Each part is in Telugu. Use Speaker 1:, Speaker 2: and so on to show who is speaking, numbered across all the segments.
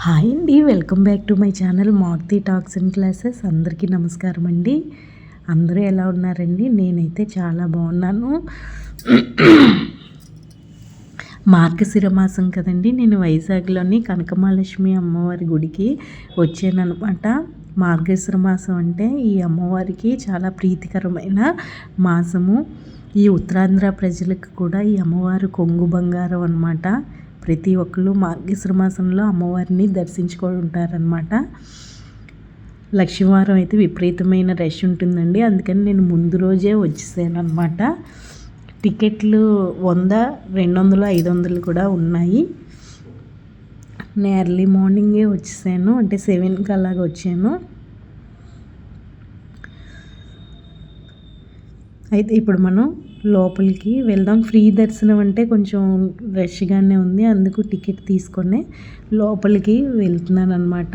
Speaker 1: హాయ్ అండి, welcome back to my channel Maruthi talks and classes. అందరికీ నమస్కారం అండి. అందరూ ఎలా ఉన్నారండి? నేనైతే చాలా బాగున్నాను. మార్గశిర మాసం కదండి, నేను వైజాగ్లోని కనకమహాలక్ష్మి అమ్మవారి గుడికి వచ్చానమాట. మార్గశిర మాసం అంటే ఈ అమ్మవారికి చాలా ప్రీతికరమైన మాసము. ఈ ఉత్తరాంధ్ర ప్రజలకు కూడా ఈ అమ్మవారు కొంగు బంగారం అన్నమాట. ప్రతి ఒక్కరు మార్గశిర మాసంలో అమ్మవారిని దర్శించుకుంటారనమాట. లక్ష్మీవారం అయితే విపరీతమైన రష్ ఉంటుందండి. అందుకని నేను ముందు రోజే వచ్చేసాను అనమాట. టికెట్లు 100, 200, 500 కూడా ఉన్నాయి. నేను ఎర్లీ మార్నింగే వచ్చేసాను, అంటే 7కి అలాగ వచ్చాను. అయితే ఇప్పుడు మనం లోపలికి వెళ్దాం. ఫ్రీ దర్శనం అంటే కొంచెం రష్గానే ఉంది, అందుకు టికెట్ తీసుకొని లోపలికి వెళ్తున్నాను అనమాట.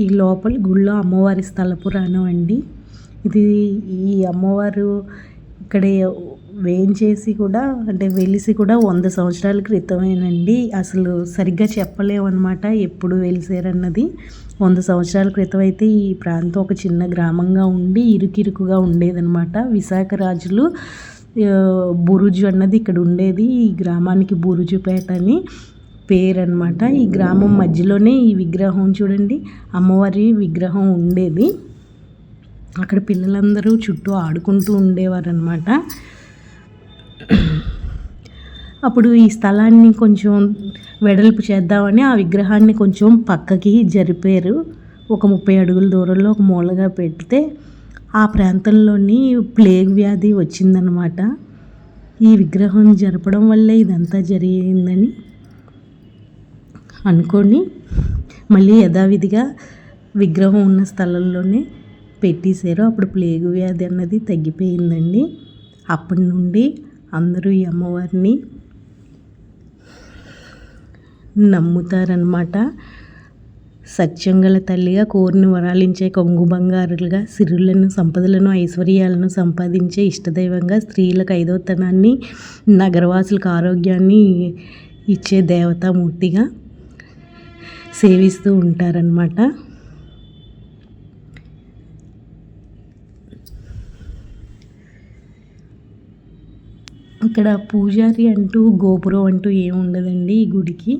Speaker 1: ఈ లోపలి గుళ్ళో అమ్మవారి స్థల పురాణం అండి ఇది. ఈ అమ్మవారు ఇక్కడ వేయించేసి కూడా, అంటే వెలిసి కూడా 100 సంవత్సరాల క్రితమేనండి. అసలు సరిగ్గా చెప్పలేమన్నమాట ఎప్పుడు వెలిసారన్నది. 100 సంవత్సరాల క్రితం అయితే ఈ ప్రాంతం ఒక చిన్న గ్రామంగా ఉండి ఇరుకిరుకుగా ఉండేదన్నమాట. విశాఖ రాజులు బురుజు అన్నది ఇక్కడ ఉండేది. ఈ గ్రామానికి బురుజుపేట అని పేరు అనమాట. ఈ గ్రామం మధ్యలోనే ఈ విగ్రహం చూడండి, అమ్మవారి విగ్రహం ఉండేది. అక్కడ పిల్లలందరూ చుట్టూ ఆడుకుంటూ ఉండేవారనమాట. అప్పుడు ఈ స్థలాన్ని కొంచెం వెడల్పు చేద్దామని ఆ విగ్రహాన్ని కొంచెం పక్కకి జరిపారు. ఒక 30 అడుగుల దూరంలో ఒక మూలగా పెడితే ఆ ప్రాంతంలోని ప్లేగ్ వ్యాధి వచ్చిందనమాట. ఈ విగ్రహం జరపడం వల్లే ఇదంతా జరిగిందని అనుకొని మళ్ళీ యథావిధిగా విగ్రహం ఉన్న స్థలంలోనే పెట్టేశారు. అప్పుడు ప్లేగు వ్యాధి అన్నది తగ్గిపోయిందండి. అప్పటి నుండి అందరూ ఈ అమ్మవారిని నమ్ముతారనమాట. సత్యంగల తల్లిగా, కోరిన వరాలించే కొంగు బంగారులుగా, సిరులను, సంపదలను, ఐశ్వర్యాలను సంపాదించే ఇష్టదైవంగా, స్త్రీలకు ఐదవతనాన్ని, నగరవాసులకు ఆరోగ్యాన్ని ఇచ్చే దేవతామూర్తిగా సేవిస్తూ ఉంటారనమాట. ఇక్కడ పూజారి అంటూ గోపురం అంటూ ఏముండదండి ఈ గుడికి.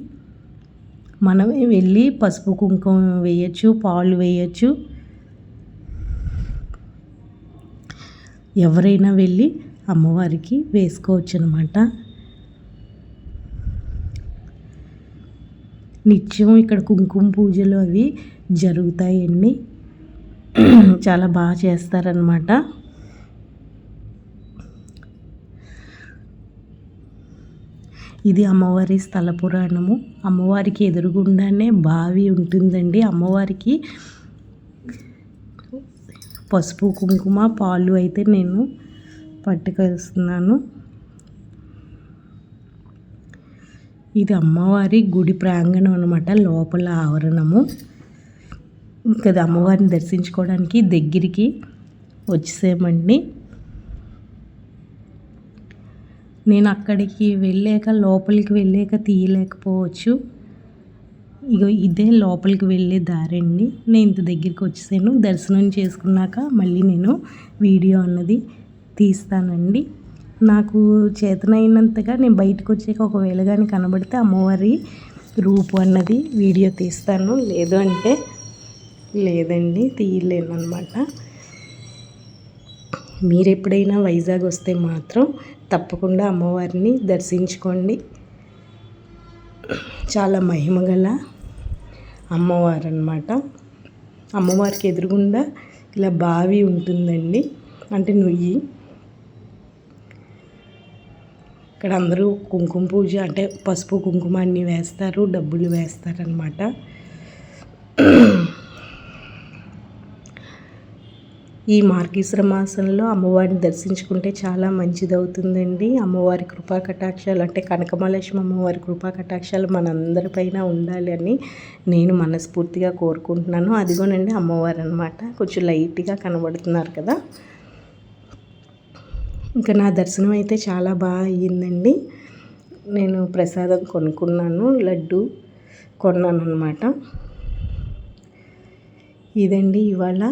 Speaker 1: మనమే వెళ్ళి పసుపు కుంకుమ వేయచ్చు, పాలు వేయచ్చు. ఎవరైనా వెళ్ళి అమ్మవారికి వేసుకోవచ్చు అనమాట. నిత్యం ఇక్కడ కుంకుమ పూజలు అవి జరుగుతాయండి. చాలా బాగా చేస్తారనమాట. ఇది అమ్మవారి స్థల పురాణము. అమ్మవారికి ఎదురుగుండానే బావి ఉంటుందండి. అమ్మవారికి పసుపు కుంకుమ పాలు అయితే నేను పట్టుకొస్తున్నాను. ఇది అమ్మవారి గుడి ప్రాంగణం అనమాట, లోపల ఆవరణము. ఇంకా అమ్మవారిని దర్శించుకోవడానికి దగ్గరికి వచ్చేసామండి. నేను అక్కడికి వెళ్ళాక, లోపలికి వెళ్ళాక తీయలేకపోవచ్చు. ఇదే లోపలికి వెళ్ళే దారండి. నేను ఇంత దగ్గరికి వచ్చేసాను. దర్శనం చేసుకున్నాక మళ్ళీ నేను వీడియో అన్నది తీస్తానండి. నాకు చేతనైనంతగా నేను బయటకు వచ్చాక ఒకవేళ కానీ కనబడితే అమ్మవారి రూపు అన్నది వీడియో తీస్తాను. లేదు అంటే లేదండి, తీయలేను అనమాట. మీరు ఎప్పుడైనా వైజాగ్ వస్తే మాత్రం తప్పకుండా అమ్మవారిని దర్శించుకోండి. చాలా మహిమగల అమ్మవారు అన్నమాట. అమ్మవారికి ఎదురుగుండా ఇలా బావి ఉంటుందండి, అంటే నుయ్యి. ఇక్కడ అందరూ కుంకుమ పూజ, అంటే పసుపు కుంకుమ అన్నీ వేస్తారు, డబ్బులు వేస్తారనమాట. ఈ మార్గశిర మాసంలో అమ్మవారిని దర్శించుకుంటే చాలా మంచిదవుతుందండి. అమ్మవారి కృపా కటాక్షాలు, అంటే కనకమహాలక్ష్మి అమ్మవారి కృపా కటాక్షాలు మనందరిపైన ఉండాలి అని నేను మనస్ఫూర్తిగా కోరుకుంటున్నాను. అదిగోనండి అమ్మవారు అనమాట, కొంచెం లైట్గా కనబడుతున్నారు కదా. ఇంకా నా దర్శనం అయితే చాలా బాగా అయ్యిందండి. నేను ప్రసాదం కొనుక్కున్నాను, లడ్డు కొన్నాను అన్నమాట. ఇదండి ఇవాళ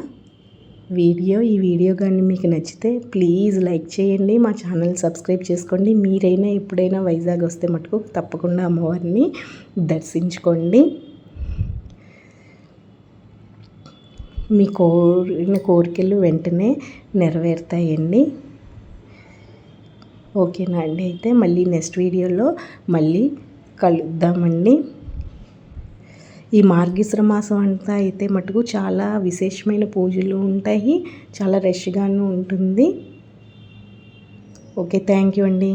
Speaker 1: వీడియో. ఈ వీడియో కానీ మీకు నచ్చితే ప్లీజ్ లైక్ చేయండి, మా ఛానల్ సబ్స్క్రైబ్ చేసుకోండి. మీరైనా ఎప్పుడైనా వైజాగ్ వస్తే మటుకు తప్పకుండా అమ్మవారిని దర్శించుకోండి. మీ కోరికలు వెంటనే నెరవేరుతాయండి. ఓకేనా అండి? అయితే మళ్ళీ నెక్స్ట్ వీడియోలో మళ్ళీ కలుద్దామండి. ఈ మార్గశిర మాసం అంతా అయితే మటుకు చాలా విశేషమైన పూజలు ఉంటాయి, చాలా రష్గాను ఉంటుంది. ఓకే, థ్యాంక్ యూ అండి.